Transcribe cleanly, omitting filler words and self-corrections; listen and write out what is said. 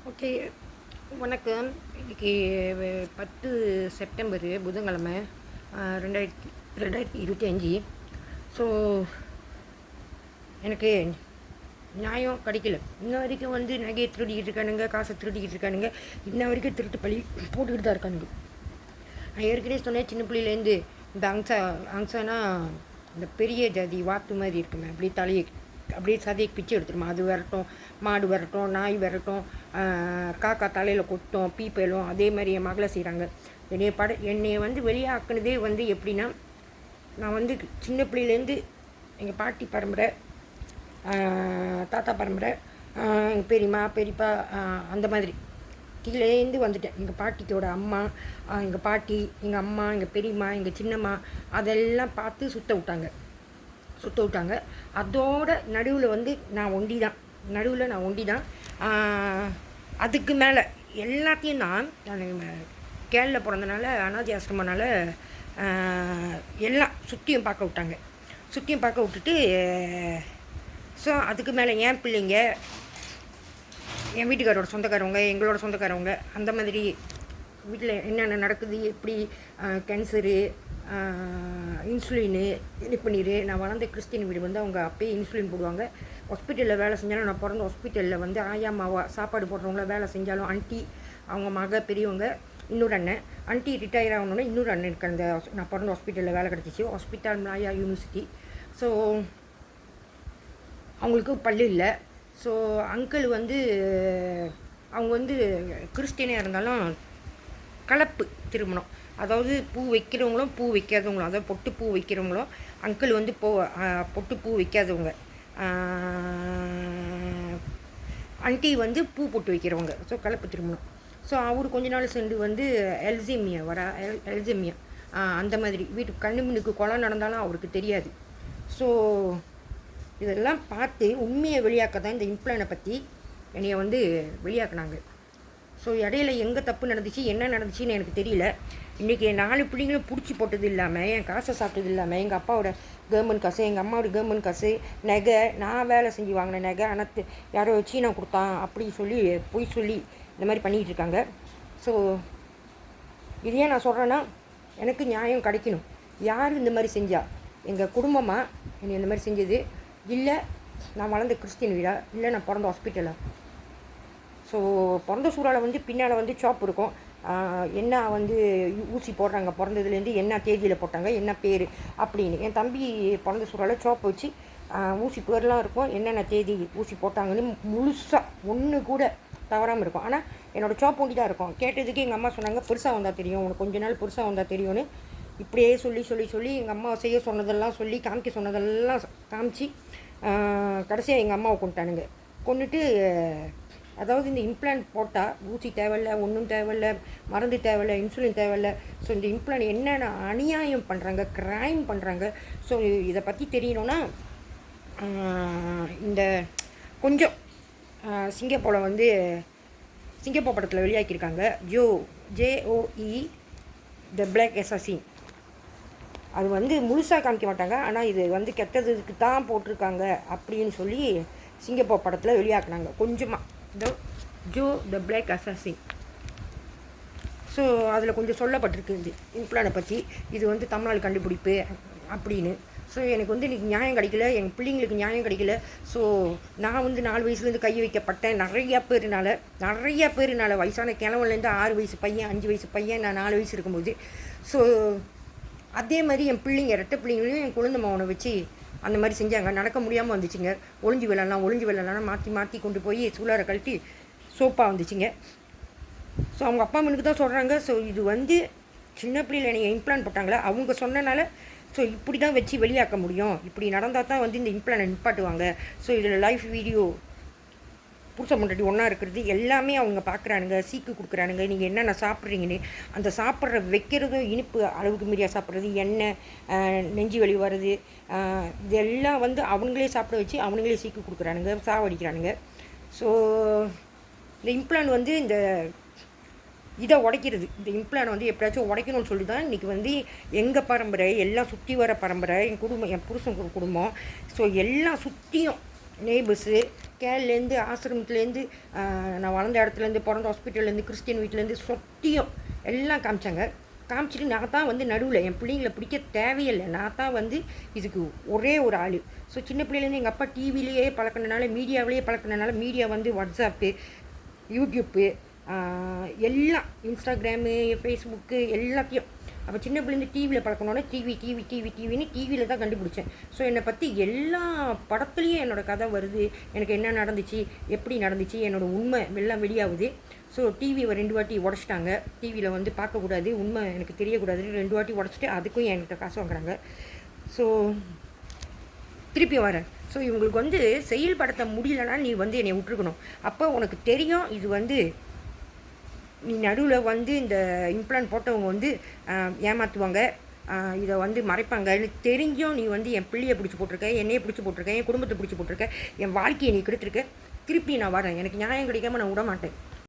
Okay. வணக்கம். இன்றைக்கி 10 செப்டம்பரு புதன்கிழமை, 2025. ஸோ எனக்கு நியாயம் கிடைக்கல. இன்ன வரைக்கும் நகையை திருடிக்கிட்டு இருக்கானுங்க, காசை திருடிக்கிட்டு இருக்கானுங்க. இன்ன வரைக்கும் திருட்டு பழி போட்டுக்கிட்டு தான் இருக்கானுங்க. நான் ஏற்கனவே சொன்னேன், சின்ன பிள்ளையிலேருந்து இந்த அங்சானா இந்த பெரிய ஜாதி வாத்து மாதிரி இருக்குமே, அப்படியே தலையை அப்படியே சதையை பிச்சு எடுத்துருமா. அது வரட்டும், மாடு வரட்டும், நாய் வரட்டும், காக்கா தலையில் கொட்டும், பீப்பையிலும் அதே மாதிரி என் மகளை செய்கிறாங்க. என்னை வெளியாக்குனதே எப்படின்னா, நான் சின்ன பிள்ளையிலேருந்து எங்கள் பாட்டி பரம்பரை, தாத்தா பரம்பரை, எங்கள் பெரியம்மா பெரியப்பா, அந்த மாதிரி கீழேருந்து வந்துட்டேன். எங்கள் பாட்டிக்கோட அம்மா, எங்கள் பாட்டி, எங்கள் அம்மா, எங்கள் பெரியம்மா, எங்கள் சின்னம்மா அதெல்லாம் பார்த்து சுற்ற விட்டாங்க. அதோட நடுவில் நான் ஒண்டி தான். அதுக்கு மேலே எல்லாத்தையும் நான் கேரளில் பிறந்தனால, அனாதை ஆசிரமனால எல்லாம் சுற்றியும் பார்க்க விட்டுட்டு, ஸோ அதுக்கு மேலே என் பிள்ளைங்க, என் வீட்டுக்காரோட சொந்தக்காரவங்க, எங்களோட சொந்தக்காரவங்க, அந்த மாதிரி வீட்டில் என்னென்ன நடக்குது, எப்படி கேன்சரு, இன்சுலின்னு இது பண்ணிடு. நான் வளர்ந்த கிறிஸ்டின் வீடு அவங்க அப்பயே இன்சுலின் போடுவாங்க. ஹாஸ்பிட்டலில் வேலை செஞ்சாலும், நான் பிறந்த ஹாஸ்பிட்டலில் ஆயா மாவா சாப்பாடு போடுறவங்கள வேலை செஞ்சாலும், ஆண்டி அவங்க மக பெரியவங்க, இன்னொரு அண்ணன், ஆண்டி ரிட்டையர் ஆகணுன்னா இன்னொரு அண்ணனுக்கு அந்த நான் பிறந்த ஹாஸ்பிட்டலில் வேலை கிடச்சிச்சு. ஹாஸ்பிட்டல் மாயா யூனிவர்சிட்டி. ஸோ அவங்களுக்கு பல்லு இல்லை. ஸோ அங்கிள் அவங்க கிறிஸ்டினாக இருந்தாலும் கலப்பு திருமணம். அதாவது பூ வைக்கிறவங்களும் பூ வைக்காதவங்களும், அதாவது பொட்டு பூ வைக்கிறவங்களும், அங்கிள் பொட்டு பூ வைக்காதவங்க, ஆண்டி பூ போட்டு வைக்கிறவங்க. ஸோ கலப்பு திருமணம். ஸோ அவர் கொஞ்ச நாள் சென்று எல்சேமியா அந்த மாதிரி வீட்டுக்கு கண்ணு முன்னுக்கு கொலை நடந்தாலும் அவருக்கு தெரியாது. ஸோ இதெல்லாம் பார்த்து உண்மையை வெளியாக்க தான் இந்த இம்ப்ளானை பற்றி என்னைய வெளியாக்குனாங்க. ஸோ இடையில எங்கே தப்பு நடந்துச்சு, என்ன நடந்துச்சுன்னு எனக்கு தெரியல. இன்றைக்கி 4 பிள்ளைங்களும் பிடிச்சி போட்டது இல்லாமல், என் காசை சாப்பிட்டது இல்லாமல், எங்கள் அப்பாவோட கவர்மெண்ட் காசு, எங்கள் அம்மாவோட கவர்மெண்ட் காசு, நகை, நான் வேலை செஞ்சு வாங்கின நகை, ஆனால் யாரோ சீனா கொடுத்தான் அப்படி சொல்லி பொய் சொல்லி இந்த மாதிரி பண்ணிக்கிட்டு இருக்காங்க. ஸோ இதையே நான் சொல்கிறேன்னா, எனக்கு நியாயம் கிடைக்கணும். யார் இந்த மாதிரி செஞ்சா? எங்கள் குடும்பமாக என்னை இந்த மாதிரி செஞ்சது இல்லை, நான் வளர்ந்த கிறிஸ்டின் வீடா, இல்லை நான் பிறந்த ஹாஸ்பிட்டலா? ஸோ பிறந்த சூறாவில் பின்னால் சாப் இருக்கும். என்ன ஊசி போடுறாங்க, பிறந்ததுலேருந்து என்ன தேதியில் போட்டாங்க, என்ன பேர் அப்படின்னு. என் தம்பி பிறந்த சூறாவில் சாப் வச்சு ஊசி பேர்லாம் இருக்கும், என்னென்ன தேதி ஊசி போட்டாங்கன்னு முழுசாக ஒன்று கூட தவறாமல் இருக்கும். ஆனால் என்னோடய சாப் ஒண்டி தான் இருக்கும். கேட்டதுக்கு எங்கள் அம்மா சொன்னாங்க, பெருசாக வந்தால் தெரியும், உனக்கு கொஞ்ச நாள் பெருசாக வந்தால் தெரியும்னு. இப்படியே சொல்லி எங்கள் அம்மா செய்ய சொன்னதெல்லாம் சொல்லி, காமிக்க சொன்னதெல்லாம் காமிச்சு கடைசியாக எங்கள் அம்மாவை கொண்டுட்டு, அதாவது இந்த இம்ப்ளான்ட் போட்டால் ஊசி தேவையில்லை, ஒன்றும் தேவையில்லை, மருந்து தேவையில்லை, இன்சுலின் தேவையில்லை. ஸோ இந்த இம்ப்ளான்ட் என்னென்ன அநியாயம் பண்ணுறாங்க, க்ரைம் பண்ணுறாங்க. ஸோ இதை பற்றி தெரியணுன்னா இந்த கொஞ்சம் சிங்கப்பூரில் சிங்கப்பூர் படத்தில் வெளியாக்கியிருக்காங்க, JOE த பிளாக் அசாசின். அது முழுசாக காமிக்க மாட்டாங்க, ஆனால் இது கெட்டதுக்கு தான் போட்டிருக்காங்க அப்படின்னு சொல்லி சிங்கப்பூர் படத்தில் வெளியாக்குனாங்க கொஞ்சமாக. த பிளாக் அசாசின். ஸோ அதில் கொஞ்சம் சொல்லப்பட்டிருக்கு இந்த இம்ப்ளானை பற்றி. இது தமிழ்நாடு கண்டுபிடிப்பு அப்படின்னு. ஸோ எனக்கு இன்றைக்கி நியாயம் கிடைக்கல, எங்கள் பிள்ளைங்களுக்கு நியாயம் கிடைக்கல. ஸோ நான் 4 வயசுலேருந்து கை வைக்கப்பட்டேன். நிறையா பேருனால வயசான கிழவன்லேருந்து 6 வயசு பையன், 5 வயசு பையன், நான் 4 வயசு இருக்கும்போது. ஸோ அதே மாதிரி என் பிள்ளைங்க, ரெட்டை பிள்ளைங்களையும் என் குழந்தை மாவனை வச்சு அந்த மாதிரி செஞ்சாங்க. நடக்க முடியாமல் வந்துச்சுங்க. ஒளிஞ்சு விழலாம் மாற்றி கொண்டு போய் சூளாரை கழட்டி சோப்பாக வந்துச்சுங்க. ஸோ அவங்க அப்பா அம்மனுக்கு தான் சொல்கிறாங்க. ஸோ இது சின்ன பிள்ளையில் என்னை இம்ப்ளான் போட்டாங்களே, அவங்க சொன்னனால ஸோ இப்படி தான் வச்சு வெளியாக்க முடியும், இப்படி நடந்தால் தான் இந்த இம்ப்ளானை நிப்பாட்டுவாங்க. ஸோ இதில் லைஃப் வீடியோ, புருஷன் முன்னாடி ஒன்றா இருக்கிறது எல்லாமே அவங்க பார்க்குறானுங்க, சீக்கு கொடுக்குறானுங்க, நீங்கள் என்னென்ன சாப்பிட்றீங்கன்னு. அந்த சாப்பிட்ற வைக்கிறதும் இனிப்பு அளவுக்கு மீறியாக சாப்பிட்றது, எண்ணெய், நெஞ்சு வலி வருது, இதெல்லாம் அவங்களே சாப்பிட வச்சு அவங்களே சீக்கு கொடுக்குறானுங்க, சாவடிக்கிறானுங்க. ஸோ இந்த இம்ப்ளான் இந்த இதை உடைக்கிறது, இந்த இம்ப்ளான் எப்படியாச்சும் உடைக்கணும்னு சொல்லி தான் இன்றைக்கி எங்கள் பரம்பரை, எல்லாம் சுற்றி வர பரம்பரை, என் குடும்பம், என் புருஷன் குடும்பம், ஸோ எல்லாம் சுற்றியும் நெய்பர்ஸு, கேர்லேருந்து ஆசிரமத்துலேருந்து நான் வளர்ந்த இடத்துலேருந்து பிறந்த ஹாஸ்பிட்டல்லேருந்து கிறிஸ்டின் வீட்டிலேருந்து சொத்தியும் எல்லாம் காமிச்சாங்க. காமிச்சிட்டு நான் தான் வந்து நடுவில் என் பிள்ளைங்களை பிடிக்க தேவையில்லை, நான் தான் வந்து இதுக்கு ஒரே ஒரு ஆள். ஸோ சின்ன பிள்ளைலேருந்து எங்கள் அப்பா டிவிலேயே பழக்கினனால, மீடியாவிலேயே பழக்கினனால, மீடியா வந்து வாட்ஸ்அப்பு, யூடியூப்பு, எல்லாம் இன்ஸ்டாகிராமு, ஃபேஸ்புக்கு எல்லாத்தையும். அப்போ சின்ன பிள்ளைங்க டிவியில் பழக்கணுன்னா டிவின்னு டிவியில் தான் கண்டுபிடிச்சேன். ஸோ என்னை பற்றி எல்லா படத்துலேயும் என்னோடய கதை வருது, எனக்கு என்ன நடந்துச்சு, எப்படி நடந்துச்சு, என்னோடய உண்மை எல்லாம் வெளியாகுது. ஸோ டிவியை 2 வாட்டி உடச்சிட்டாங்க. டிவியில் வந்து பார்க்கக்கூடாது, உண்மை எனக்கு தெரியக்கூடாதுன்னு 2 வாட்டி உடச்சிட்டு அதுக்கும் என்கிட்ட காசு வாங்குறாங்க. ஸோ திருப்பி வரேன். ஸோ இவங்களுக்கு வந்து செயல்படுத்த முடியலன்னா நீ வந்து என்னை விட்டுருக்கணும். அப்போ உனக்கு தெரியும் இது வந்து நீ நடுவில் வந்து இந்த இம்ப்ளான்ட் போட்டவங்க வந்து ஏமாற்றுவாங்க, இதை வந்து மறைப்பாங்க. எனக்கு தெரிஞ்சும் நீ வந்து என் பிள்ளையை பிடிச்சி போட்டிருக்க, என்னையை பிடிச்சி போட்டிருக்க, என் குடும்பத்தை பிடிச்சி போட்டிருக்க, என் வாழ்க்கையை நீ கெடுத்துருக்க. திருப்பி நான் வரேன், எனக்கு நியாயம் கிடைக்காம நான் விட மாட்டேன்.